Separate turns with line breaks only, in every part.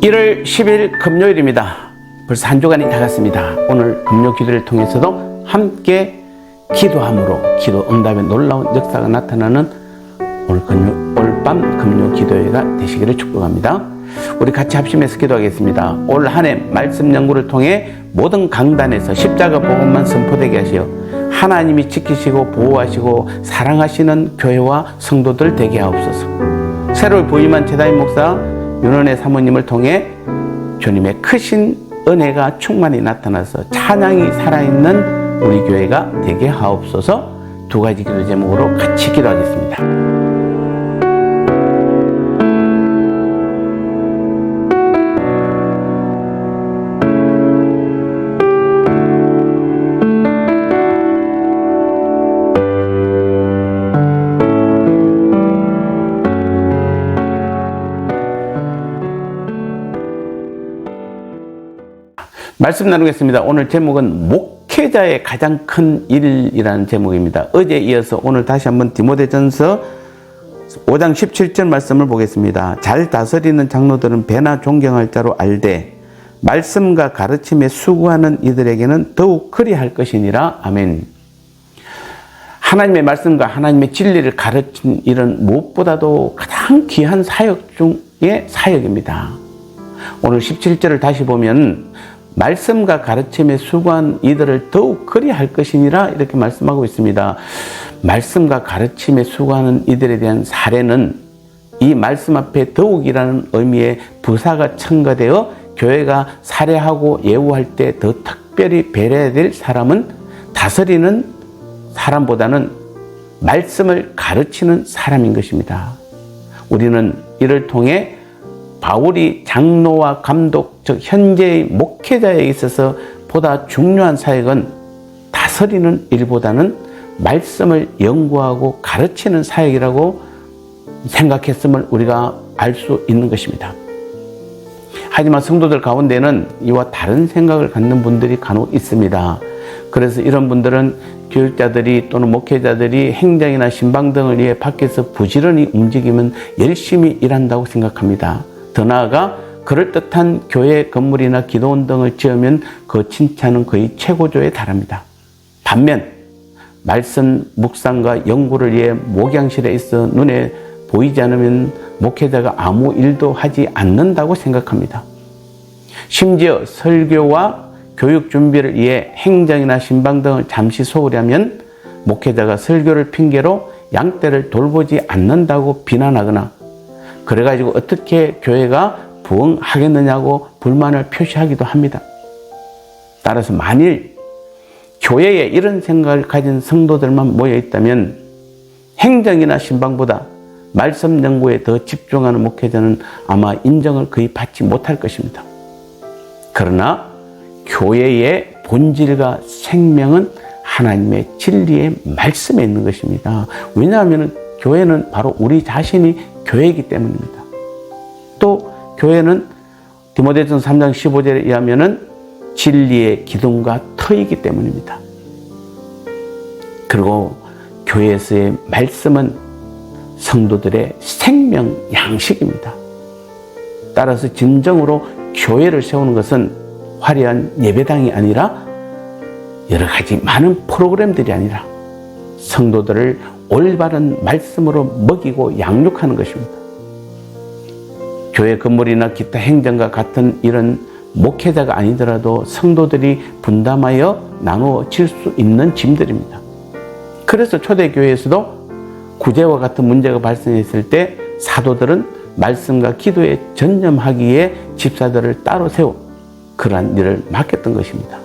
1월 10일 금요일입니다. 벌써 한 주간이 다 갔습니다. 오늘 금요 기도를 통해서도 함께 기도함으로 기도 응답의 놀라운 역사가 나타나는 오늘 밤 금요 기도회가 되시기를 축복합니다. 우리 같이 합심해서 기도하겠습니다. 올 한 해 말씀 연구를 통해 모든 강단에서 십자가 복음만 선포되게 하시어 하나님이 지키시고 보호하시고 사랑하시는 교회와 성도들 되게 하옵소서. 새로 부임한 최다임 목사 윤은혜 사모님을 통해 주님의 크신 은혜가 충만히 나타나서 찬양이 살아있는 우리 교회가 되게 하옵소서. 두 가지 기도 제목으로 같이 기도하겠습니다. 말씀 나누겠습니다. 오늘 제목은 목회자의 가장 큰 일이라는 제목입니다. 어제에 이어서 오늘 다시 한번 디모데전서 5장 17절 말씀을 보겠습니다. 잘 다스리는 장로들은 배나 존경할 자로 알되 말씀과 가르침에 수고하는 이들에게는 더욱 그리할 것이니라. 아멘. 하나님의 말씀과 하나님의 진리를 가르친 일은 무엇보다도 가장 귀한 사역 중의 사역입니다. 오늘 17절을 다시 보면 말씀과 가르침에 수고한 이들을 더욱 그리할 것이니라 이렇게 말씀하고 있습니다. 말씀과 가르침에 수고하는 이들에 대한 사례는 이 말씀 앞에 더욱이라는 의미의 부사가 첨가되어 교회가 사례하고 예우할 때 더 특별히 배려해야 될 사람은 다스리는 사람보다는 말씀을 가르치는 사람인 것입니다. 우리는 이를 통해 바울이 장로와 감독, 즉 현재의 목회자에 있어서 보다 중요한 사역은 다스리는 일보다는 말씀을 연구하고 가르치는 사역이라고 생각했음을 우리가 알 수 있는 것입니다. 하지만 성도들 가운데는 이와 다른 생각을 갖는 분들이 간혹 있습니다. 그래서 이런 분들은 교육자들이 또는 목회자들이 행정이나 신방 등을 위해 밖에서 부지런히 움직이면 열심히 일한다고 생각합니다. 더 나아가 그럴듯한 교회 건물이나 기도원 등을 지으면 그 칭찬은 거의 최고조에 달합니다. 반면 말씀 묵상과 연구를 위해 목양실에 있어 눈에 보이지 않으면 목회자가 아무 일도 하지 않는다고 생각합니다. 심지어 설교와 교육 준비를 위해 행정이나 신방 등을 잠시 소홀하면 목회자가 설교를 핑계로 양떼를 돌보지 않는다고 비난하거나 그래가지고 어떻게 교회가 부흥하겠느냐고 불만을 표시하기도 합니다. 따라서 만일 교회에 이런 생각을 가진 성도들만 모여 있다면 행정이나 신방보다 말씀 연구에 더 집중하는 목회자는 아마 인정을 거의 받지 못할 것입니다. 그러나 교회의 본질과 생명은 하나님의 진리의 말씀에 있는 것입니다. 왜냐하면 교회는 바로 우리 자신이 교회이기 때문입니다. 또 교회는 디모데전서 3장 15절에 의하면 진리의 기둥과 터이기 때문입니다. 그리고 교회에서의 말씀은 성도들의 생명 양식입니다. 따라서 진정으로 교회를 세우는 것은 화려한 예배당이 아니라 여러 가지 많은 프로그램들이 아니라 성도들을 올바른 말씀으로 먹이고 양육하는 것입니다. 교회 건물이나 기타 행정과 같은 이런 목회자가 아니더라도 성도들이 분담하여 나누어질 수 있는 짐들입니다. 그래서 초대교회에서도 구제와 같은 문제가 발생했을 때 사도들은 말씀과 기도에 전념하기에 집사들을 따로 세워 그러한 일을 맡겼던 것입니다.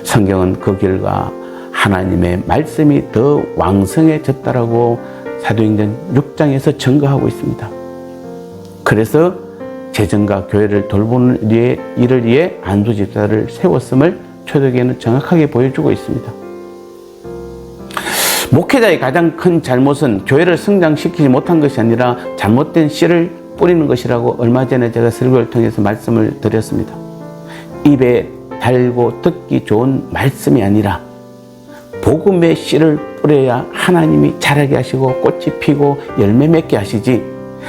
성경은 그 결과 하나님의 말씀이 더 왕성해졌다라고 사도행전 6장에서 증거하고 있습니다. 그래서 재정과 교회를 돌보는 일을 위해 안수 집사를 세웠음을 초대교회는 정확하게 보여주고 있습니다. 목회자의 가장 큰 잘못은 교회를 성장시키지 못한 것이 아니라 잘못된 씨를 뿌리는 것이라고 얼마 전에 제가 설교를 통해서 말씀을 드렸습니다. 입에 달고 듣기 좋은 말씀이 아니라 복음의 씨를 뿌려야 하나님이 자라게 하시고 꽃이 피고 열매 맺게 하시지,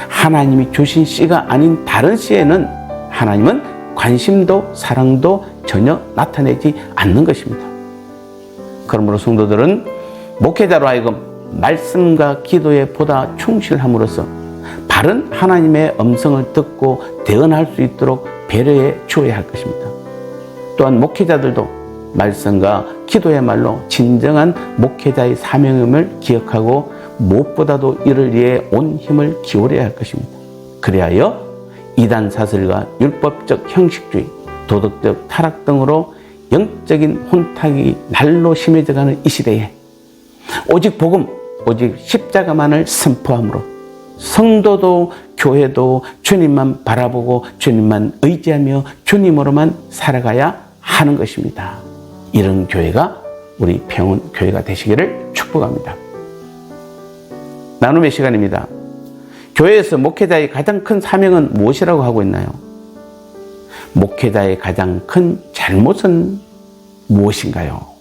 하나님이 주신 씨가 아닌 다른 씨에는 하나님은 관심도 사랑도 전혀 나타내지 않는 것입니다. 그러므로 성도들은 목회자로 하여금 말씀과 기도에 보다 충실함으로써 바른 하나님의 음성을 듣고 대언할 수 있도록 배려해 주어야 할 것입니다. 또한 목회자들도 말씀과 기도야말로 진정한 목회자의 사명임을 기억하고 무엇보다도 이를 위해 온 힘을 기울여야 할 것입니다. 그리하여 이단 사슬과 율법적 형식주의, 도덕적 타락 등으로 영적인 혼탁이 날로 심해져가는 이 시대에 오직 복음, 오직 십자가만을 선포함으로 성도도 교회도 주님만 바라보고 주님만 의지하며 주님으로만 살아가야 하는 것입니다. 이런 교회가 우리 평온교회가 되시기를 축복합니다. 나눔의 시간입니다. 교회에서 목회자의 가장 큰 사명은 무엇이라고 하고 있나요? 목회자의 가장 큰 잘못은 무엇인가요?